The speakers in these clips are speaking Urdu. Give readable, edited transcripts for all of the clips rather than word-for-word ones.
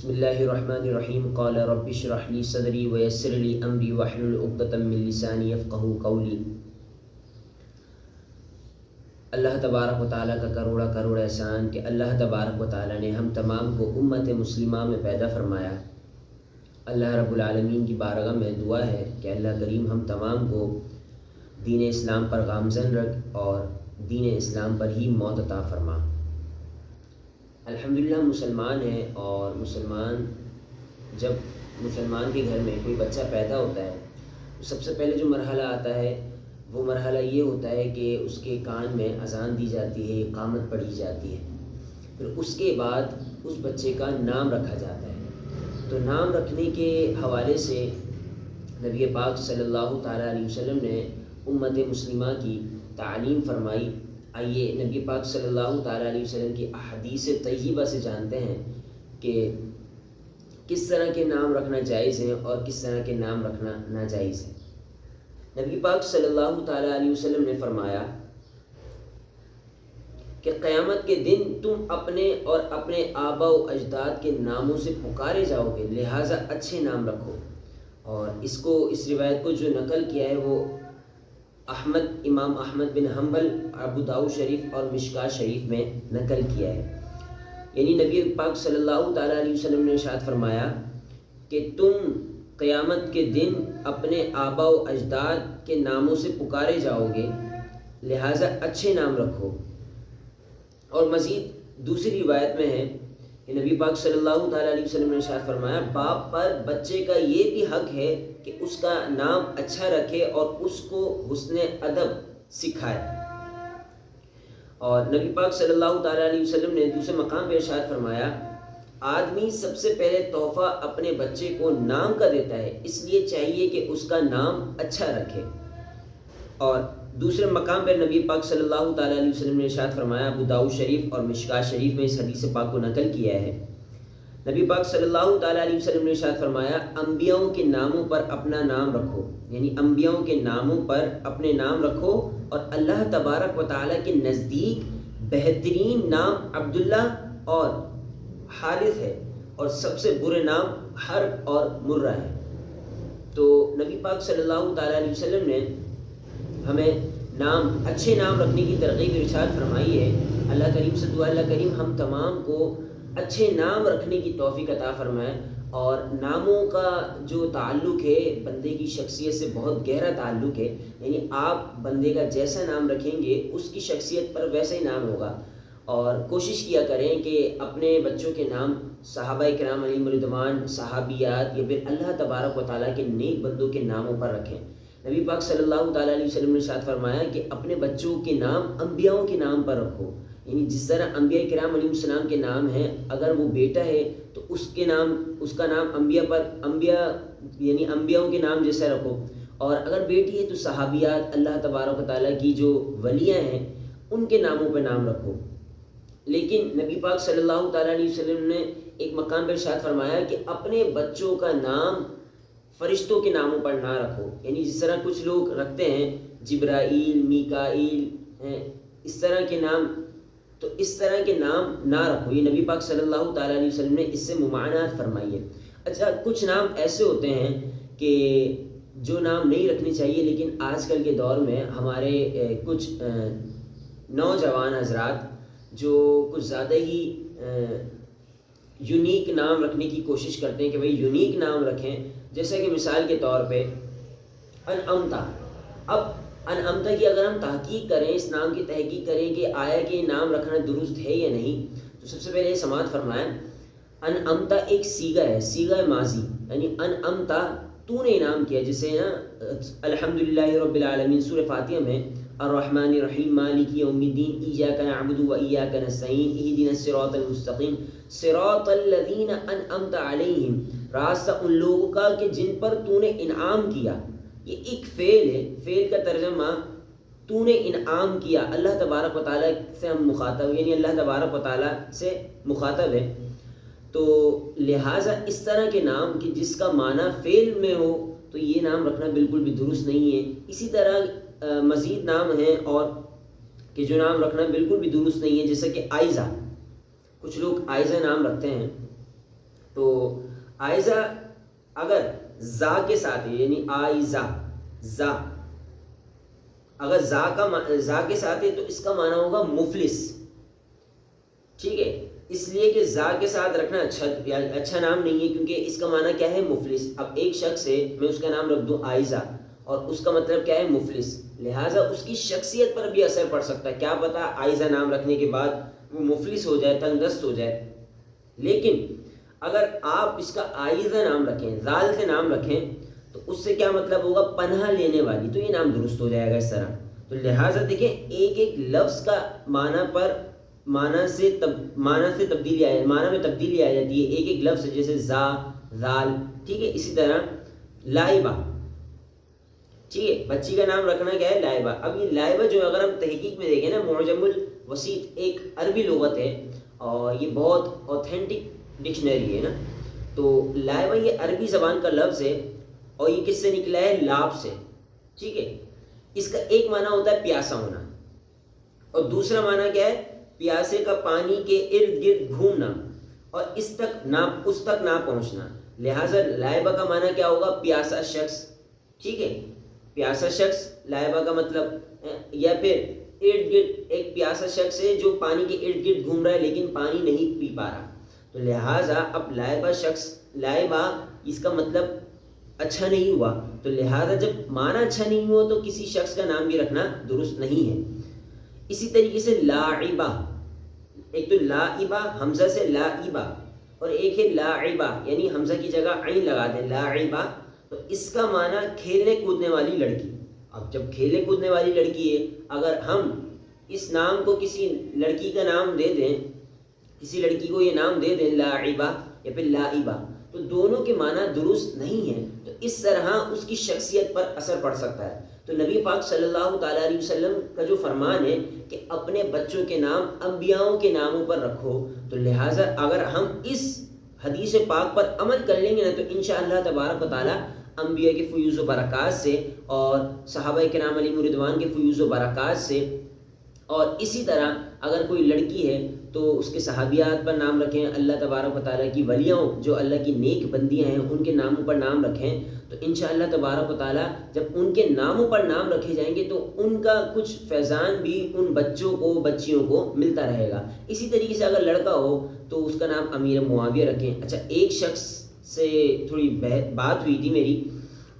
بسم اللہ الرحمن الرحیم قال رب اشرح لی صدری ویسر لی امری واحلل عقدۃ من لسانی یفقہوا قولی۔ اللہ تبارک و تعالیٰ کا کروڑا احسان کہ اللہ تبارک و تعالیٰ نے ہم تمام کو امت مسلمہ میں پیدا فرمایا۔ اللہ رب العالمین کی بارگاہ میں دعا ہے کہ اللہ کریم ہم تمام کو دین اسلام پر گامزن رکھ اور دین اسلام پر ہی موت عطا فرما۔ الحمدللہ مسلمان ہیں، اور جب مسلمان کے گھر میں کوئی بچہ پیدا ہوتا ہے تو سب سے پہلے جو مرحلہ آتا ہے وہ مرحلہ یہ ہوتا ہے کہ اس کے کان میں اذان دی جاتی ہے، اقامت پڑھی جاتی ہے، پھر اس کے بعد اس بچے کا نام رکھا جاتا ہے۔ تو نام رکھنے کے حوالے سے نبی پاک صلی اللہ تعالیٰ علیہ وسلم نے امت مسلمہ کی تعلیم فرمائی۔ آئیے نبی پاک صلی اللہ تعالیٰ علیہ وسلم کی احادیث طیبہ سے جانتے ہیں کہ کس طرح کے نام رکھنا جائز ہیں اور کس طرح کے نام رکھنا ناجائز ہے۔ نبی پاک صلی اللہ تعالیٰ علیہ وسلم نے فرمایا کہ قیامت کے دن تم اپنے اور اپنے آبا و اجداد کے ناموں سے پکارے جاؤ گے، لہٰذا اچھے نام رکھو۔ اور اس روایت کو جو نقل کیا ہے وہ امام احمد بن حنبل ابو داؤد شریف اور مشکاۃ شریف میں نقل کیا ہے۔ یعنی نبی پاک صلی اللہ تعالیٰ علیہ وسلم نے ارشاد فرمایا کہ تم قیامت کے دن اپنے آبا و اجداد کے ناموں سے پکارے جاؤ گے، لہٰذا اچھے نام رکھو۔ اور مزید دوسری روایت میں ہے کہ نبی پاک صلی اللہ تعالیٰ علیہ وسلم نے ارشاد فرمایا باپ پر بچے کا یہ بھی حق ہے کہ اس کا نام اچھا رکھے اور اس کو حسن ادب سکھائے۔ اور نبی پاک صلی اللہ تعالیٰ علیہ وسلم نے دوسرے مقام پہ ارشاد فرمایا آدمی سب سے پہلے تحفہ اپنے بچے کو نام کا دیتا ہے، اس لیے چاہیے کہ اس کا نام اچھا رکھے۔ اور دوسرے مقام پر نبی پاک صلی اللہ تعالیٰ علیہ وسلم نے ارشاد فرمایا ابو داؤد شریف اور مشکاۃ شریف میں اس حدیث پاک کو نقل کیا ہے۔ نبی پاک صلی اللہ تعالیٰ علیہ وسلم نے ارشاد فرمایا انبیاؤں کے ناموں پر اپنا نام رکھو، یعنی انبیاؤں کے ناموں پر اپنے نام رکھو، اور اللہ تبارک و تعالیٰ کے نزدیک بہترین نام عبداللہ اور حارث ہے، اور سب سے برے نام حرب اور مرہ ہے۔ تو نبی پاک صلی اللہ تعالیٰ علیہ وسلم نے ہمیں اچھے نام رکھنے کی ترغیب ارشاد فرمائی ہے۔ اللہ کریم سے دعا اللہ کریم ہم تمام کو اچھے نام رکھنے کی توفیق عطا فرمائے۔ اور ناموں کا جو تعلق ہے بندے کی شخصیت سے بہت گہرا تعلق ہے، یعنی آپ بندے کا جیسا نام رکھیں گے اس کی شخصیت پر ویسا ہی نام ہوگا۔ اور کوشش کیا کریں کہ اپنے بچوں کے نام صحابہ کرام علیہم الرضوان، صحابیات یا پھر اللہ تبارک و تعالیٰ کے نیک بندوں کے ناموں پر رکھیں۔ نبی پاک صلی اللہ تعالیٰ علیہ وسلم نے ارشاد فرمایا کہ اپنے بچوں کے نام انبیاؤں کے نام پر رکھو، یعنی جس طرح انبیاء کرام علیہ السلام کے نام ہیں، اگر وہ بیٹا ہے تو اس کا نام انبیاؤں کے نام جیسا رکھو، اور اگر بیٹی ہے تو صحابیات اللہ تبارک و تعالیٰ کی جو ولیاں ہیں ان کے ناموں پہ نام رکھو۔ لیکن نبی پاک صلی اللہ تعالیٰ علیہ وسلم نے ایک مقام پر ارشاد فرمایا کہ اپنے بچوں کا نام فرشتوں کے ناموں پر نہ رکھو، یعنی جس طرح کچھ لوگ رکھتے ہیں جبرائیل، میکائیل، اس طرح کے نام، تو اس طرح کے نام نہ رکھو۔ یہ نبی پاک صلی اللہ تعالیٰ علیہ وسلم نے اس سے ممانعت فرمائی ہے۔ اچھا، کچھ نام ایسے ہوتے ہیں کہ جو نام نہیں رکھنے چاہیے، لیکن آج کل کے دور میں ہمارے کچھ نوجوان حضرات جو کچھ زیادہ ہی یونیک نام رکھنے کی کوشش کرتے ہیں کہ بھئی یونیک نام رکھیں، جیسا کہ مثال کے طور پہ انعمتا۔ اب انعمتا کی اگر ہم تحقیق کریں، اس نام کی تحقیق کریں کہ آیا کہ یہ نام رکھنا درست ہے یا نہیں، تو سب سے پہلے یہ سماعت فرمائیں انعمتا ایک صیغہ ہے، صیغہ ماضی، یعنی انعمتا تو نے انعام کیا، جسے الحمدللہ رب العالمین سورہ فاتحہ میں الرحمن الرحیم مالک یوم الدین ایاک نعبد و ایاک نستعین اہدنا الصراط المستقیم صراط الذین انعمت علیہم، راستہ ان لوگوں کا کہ جن پر تو نے انعام کیا۔ یہ ایک فعل ہے، فعل کا ترجمہ تو نے انعام کیا، اللہ تبارک و تعالیٰ سے ہم مخاطب، یعنی اللہ تبارک و تعالیٰ سے مخاطب ہے، تو لہٰذا اس طرح کے نام کہ جس کا معنی فعل میں ہو تو یہ نام رکھنا بالکل بھی درست نہیں ہے۔ اسی طرح مزید نام ہیں اور کہ جو نام رکھنا بالکل بھی درست نہیں ہے، جیسا کہ آئزہ، کچھ لوگ آئزہ نام رکھتے ہیں، تو آئزہ اگر زا کے ساتھ ہے، یعنی آئزہ زا، اگر زا کے ساتھ ہے تو اس کا معنی ہوگا مفلس، ٹھیک ہے، اس لیے کہ زا کے ساتھ رکھنا اچھا نام نہیں ہے، کیونکہ اس کا معنی کیا ہے؟ مفلس۔ اب ایک شخص ہے، میں اس کا نام رکھ دوں آئزہ، اور اس کا مطلب کیا ہے؟ مفلس، لہٰذا اس کی شخصیت پر بھی اثر پڑ سکتا ہے، کیا پتہ آئزہ نام رکھنے کے بعد وہ مفلس ہو جائے، تنگ دست ہو جائے۔ لیکن اگر آپ اس کا آئزہ نام رکھیں، زال سے نام رکھیں، تو اس سے کیا مطلب ہوگا؟ پناہ لینے والی، تو یہ نام درست ہو جائے گا اس طرح۔ تو لہٰذا دیکھیں، ایک ایک لفظ کا معنی میں تبدیلی آ جاتی ہے، ایک ایک لفظ جیسے زا، زال، ٹھیک ہے، اسی طرح لائبہ، ٹھیک ہے، بچی کا نام رکھنا کیا ہے؟ لائبہ۔ اب یہ لائبہ جو اگر ہم تحقیق میں دیکھیں نا، معجم الوسیط ایک عربی لغت ہے، اور یہ بہت اوتھینٹک ڈکشنری ہے نا، تو لائبہ یہ عربی زبان کا لفظ ہے، اور یہ کس سے نکلا ہے؟ لاب سے، ٹھیک ہے۔ اس کا ایک معنی ہوتا ہے پیاسا ہونا، اور دوسرا معنی کیا ہے؟ پیاسے کا پانی کے ارد گرد گھومنا اور اس تک نہ پہنچنا، لہٰذا لائبہ کا معنی کیا ہوگا؟ پیاسا شخص، ٹھیک ہے، پیاسا شخص لائبہ کا مطلب، یا پھر ارد گرد ایک پیاسا شخص ہے جو پانی کے ارد گرد گھوم رہا ہے لیکن پانی نہیں پی پا رہا، تو لہٰذا اب لائبہ اس کا مطلب اچھا نہیں ہوا، تو لہٰذا جب معنی اچھا نہیں ہوا تو کسی شخص کا نام بھی رکھنا درست نہیں ہے۔ اسی طریقے سے لاعبہ، ایک تو لائبہ حمزہ سے لائبہ، اور ایک ہے لاعبہ، یعنی حمزہ کی جگہ عین لگا دیں، لاعبہ، تو اس کا معنی کھیلنے کودنے والی لڑکی۔ اب جب کھیلنے کودنے والی لڑکی ہے، اگر ہم اس نام کو کسی لڑکی کا نام دے دیں، کسی لڑکی کو یہ نام دے دیں لاعبہ یا پھر لائبہ، تو دونوں کے معنی درست نہیں ہیں، تو اس طرح اس کی شخصیت پر اثر پڑ سکتا ہے۔ تو نبی پاک صلی اللہ تعالیٰ علیہ وسلم کا جو فرمان ہے کہ اپنے بچوں کے نام انبیاؤں کے ناموں پر رکھو، تو لہٰذا اگر ہم اس حدیث پاک پر عمل کر لیں گے نا، تو انشاءاللہ تبارک و تعالیٰ انبیاء کے فیوز و برکات سے اور صحابہ کرام علیہم رضوان کے فیوز و برکات سے، اور اسی طرح اگر کوئی لڑکی ہے تو اس کے صحابیات پر نام رکھیں، اللہ تبارک و تعالیٰ کی ولیوں جو اللہ کی نیک بندیاں ہیں ان کے ناموں پر نام رکھیں، تو انشاءاللہ تبارک و تعالیٰ جب ان کے ناموں پر نام رکھے جائیں گے تو ان کا کچھ فیضان بھی ان بچوں کو بچیوں کو ملتا رہے گا۔ اسی طریقے سے اگر لڑکا ہو تو اس کا نام امیر معاویہ رکھیں۔ اچھا، ایک شخص سے تھوڑی بات ہوئی تھی میری،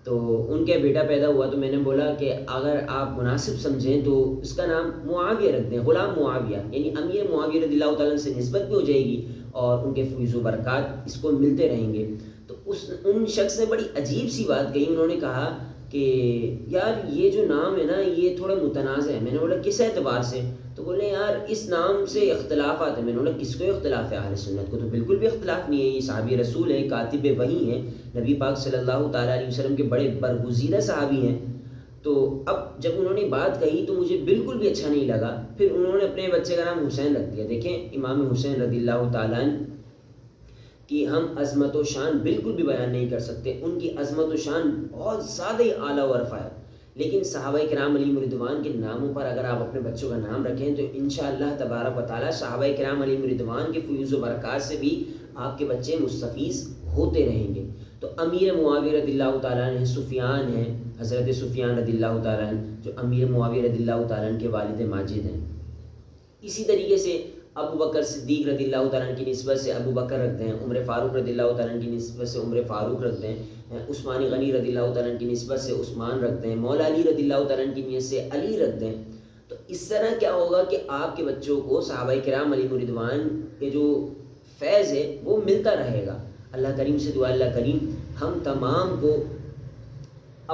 تو ان کے بیٹا پیدا ہوا، تو میں نے بولا کہ اگر آپ مناسب سمجھیں تو اس کا نام معاویہ رکھ دیں، غلام معاویہ، یعنی امیر معاویہ رضی اللہ تعالیٰ سے نسبت بھی ہو جائے گی اور ان کے فیض و برکات اس کو ملتے رہیں گے۔ تو ان شخص نے بڑی عجیب سی بات کہی، انہوں نے کہا کہ یار یہ جو نام ہے نا یہ تھوڑا متنازع ہے۔ میں نے بولا کس اعتبار سے؟ تو بولے یار اس نام سے اختلافات ہیں۔ میں نے بولا کس کو اختلاف ہے؟ اہل سنت کو تو بالکل بھی اختلاف نہیں ہے، یہ صحابی رسول ہے، کاتب وحی ہیں، نبی پاک صلی اللہ تعالیٰ علیہ وسلم کے بڑے برگزیدہ صحابی ہیں۔ تو اب جب انہوں نے بات کہی تو مجھے بالکل بھی اچھا نہیں لگا، پھر انہوں نے اپنے بچے کا نام حسین رکھ دیا۔ دیکھیں امام حسین رضی اللہ تعالیٰ کی ہم عظمت و شان بالکل بھی بیان نہیں کر سکتے، ان کی عظمت و شان بہت زیادہ ہی اعلیٰ و رفیع ہے، لیکن صحابہ کرام علیہم رضوان کے ناموں پر اگر آپ اپنے بچوں کا نام رکھیں تو انشاءاللہ تبارک و تعالیٰ صحابہ کرام علیہم رضوان کے فیوز و برکات سے بھی آپ کے بچے مستفیض ہوتے رہیں گے۔ تو امیر معاویہ رضی اللہ تعالیٰ عنہ سفیان ہیں، حضرت سفیان رضی اللہ تعالیٰ عنہ جو امیر معاویہ رضی اللہ تعالیٰ عنہ کے والد ماجد ہیں۔ اسی طریقے سے ابو بکر صدیق رضی اللہ تعالیٰ عنہ کی نسبت سے ابو بکر رکھتے ہیں، عمر فاروق رضی اللہ تعالیٰ عنہ کی نسبت سے عمر فاروق رکھتے ہیں، عثمان غنی رضی اللہ تعالیٰ عنہ کی نسبت سے عثمان رکھتے ہیں، مولا علی رضی اللہ تعالیٰ عنہ کی نسبت سے علی رکھتے ہیں۔ تو اس طرح کیا ہوگا کہ آپ کے بچوں کو صحابہ کرام علیہم رضوان کے جو فیض ہے وہ ملتا رہے گا۔ اللہ کریم سے دعا، اللہ کریم ہم تمام کو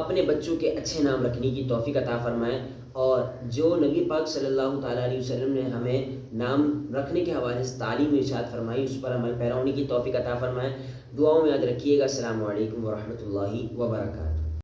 اپنے بچوں کے اچھے نام رکھنے کی توفیق عطا فرمائے، اور جو نبی پاک صلی اللہ تعالیٰ علیہ وسلم نے ہمیں نام رکھنے کے حوالے سے تعلیم ارشاد فرمائی اس پر عمل پیرا ہونے کی توفیق عطا فرمائے۔ دعاؤں میں یاد رکھیے گا۔ السلام علیکم ورحمۃ اللہ وبرکاتہ۔